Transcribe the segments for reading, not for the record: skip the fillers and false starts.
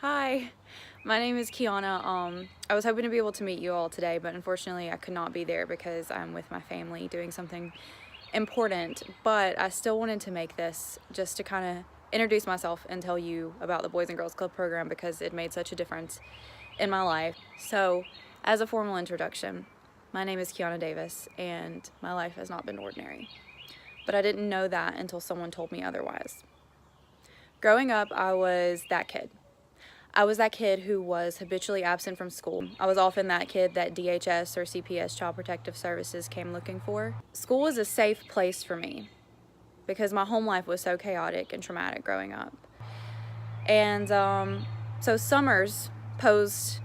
Hi, my name is Kiana. I was hoping to be able to meet you all today, but unfortunately I could not be there because I'm with my family doing something important. But I still wanted to make this just to kind of introduce myself and tell you about the Boys and Girls Club program because it made such a difference in my life. So, as a formal introduction, my name is Kiana Davis and my life has not been ordinary. But I didn't know that until someone told me otherwise. Growing up, I was that kid. I was that kid who was habitually absent from school. I was often that kid that DHS or CPS, Child Protective Services, came looking for. School was a safe place for me because my home life was so chaotic and traumatic growing up. And so summers posed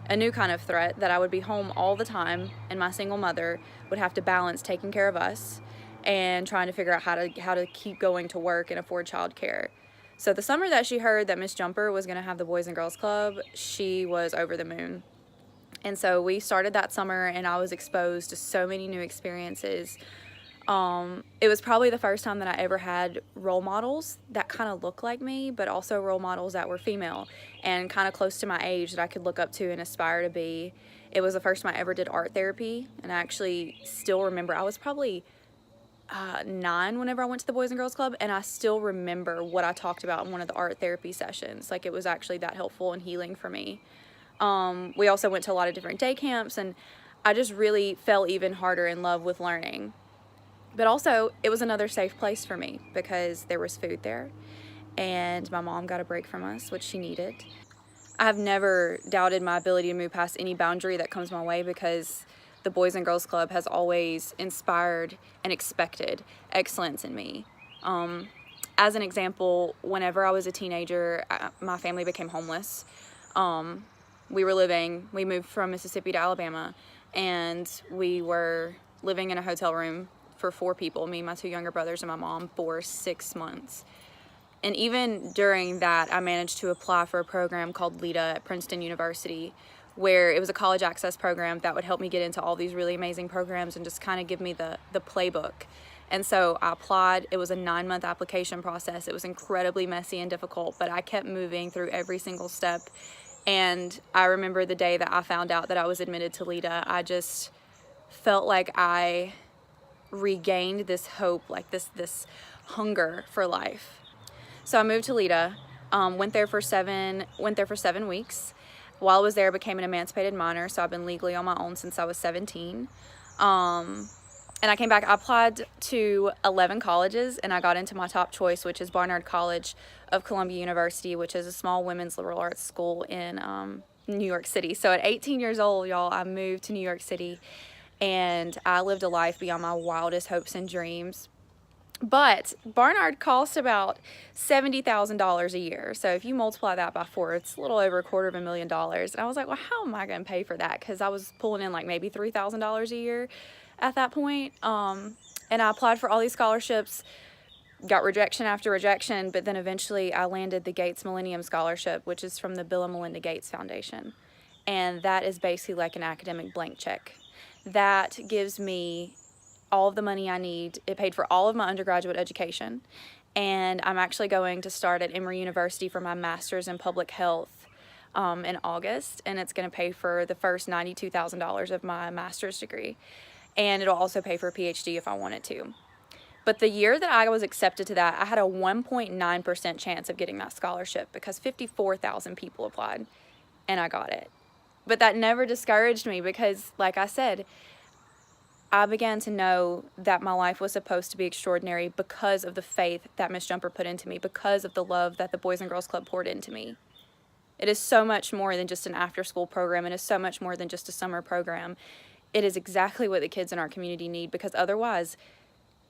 a new kind of threat that I would be home all the time and my single mother would have to balance taking care of us and trying to figure out how to keep going to work and afford childcare. So the summer that she heard that Miss Jumper was going to have the Boys and Girls Club, she was over the moon. And so we started that summer and I was exposed to so many new experiences. It was probably the first time that I ever had role models that kind of looked like me, but also role models that were female and kind of close to my age that I could look up to and aspire to be. It was the first time I ever did art therapy, and I actually still remember I was probably 9 whenever I went to the Boys and Girls Club, and I still remember what I talked about in one of the art therapy sessions. Like, it was actually that helpful and healing for me. We also went to a lot of different day camps, and I just really fell even harder in love with learning. But also, it was another safe place for me because there was food there, and my mom got a break from us, which she needed. I've never doubted my ability to move past any boundary that comes my way because the Boys and Girls Club has always inspired and expected excellence in me. As an example, whenever I was a teenager, my family became homeless. We moved from Mississippi to Alabama, and we were living in a hotel room for 4 people, me, my 2 younger brothers, and my mom, for 6 months. And even during that, I managed to apply for a program called LEADA at Princeton University, where it was a college access program that would help me get into all these really amazing programs and just kind of give me the playbook. And so I applied. It was a 9-month application process. It was incredibly messy and difficult, but I kept moving through every single step. And I remember the day that I found out that I was admitted to LEADA, I just felt like I regained this hope, like this hunger for life. So I moved to Lita, went there for 7 weeks. While I was there, I became an emancipated minor, so I've been legally on my own since I was 17. And I came back. I applied to 11 colleges, and I got into my top choice, which is Barnard College of Columbia University, which is a small women's liberal arts school in New York City. So at 18 years old, y'all, I moved to New York City, and I lived a life beyond my wildest hopes and dreams. But Barnard cost about $70,000 a year. So if you multiply that by 4, it's a little over $250,000. And I was like, well, how am I going to pay for that? Because I was pulling in like maybe $3,000 a year at that point. And I applied for all these scholarships, got rejection after rejection, but then eventually I landed the Gates Millennium Scholarship, which is from the Bill and Melinda Gates Foundation. And that is basically like an academic blank check. That gives me all of the money I need. It paid for all of my undergraduate education, and I'm actually going to start at Emory University for my master's in public health in August, and it's going to pay for the first $92,000 of my master's degree, and it'll also pay for a PhD if I wanted to. But the year that I was accepted to that, I had a 1.9% chance of getting that scholarship because 54,000 people applied, and I got it. But that never discouraged me because, like I said, I began to know that my life was supposed to be extraordinary because of the faith that Miss Jumper put into me, because of the love that the Boys and Girls Club poured into me. It is so much more than just an after-school program. It is so much more than just a summer program. It is exactly what the kids in our community need, because otherwise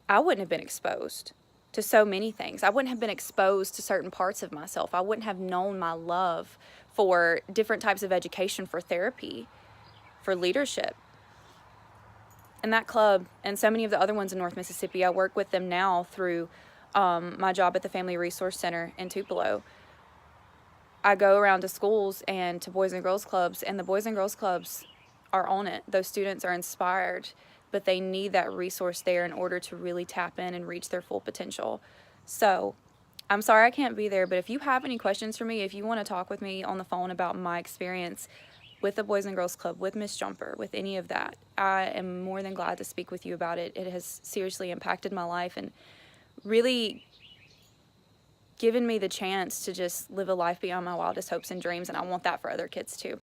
I wouldn't have been exposed to so many things. I wouldn't have been exposed to certain parts of myself. I wouldn't have known my love for different types of education, for therapy, for leadership. And that club and so many of the other ones in North Mississippi, I work with them now through my job at the Family Resource Center in Tupelo. I go around to schools and to Boys and Girls Clubs, and the Boys and Girls Clubs are on it. Those students are inspired, but they need that resource there in order to really tap in and reach their full potential. So I'm sorry I can't be there, but if you have any questions for me, if you want to talk with me on the phone about my experience with the Boys and Girls Club, with Miss Jumper, with any of that, I am more than glad to speak with you about it. It has seriously impacted my life and really given me the chance to just live a life beyond my wildest hopes and dreams, and I want that for other kids too.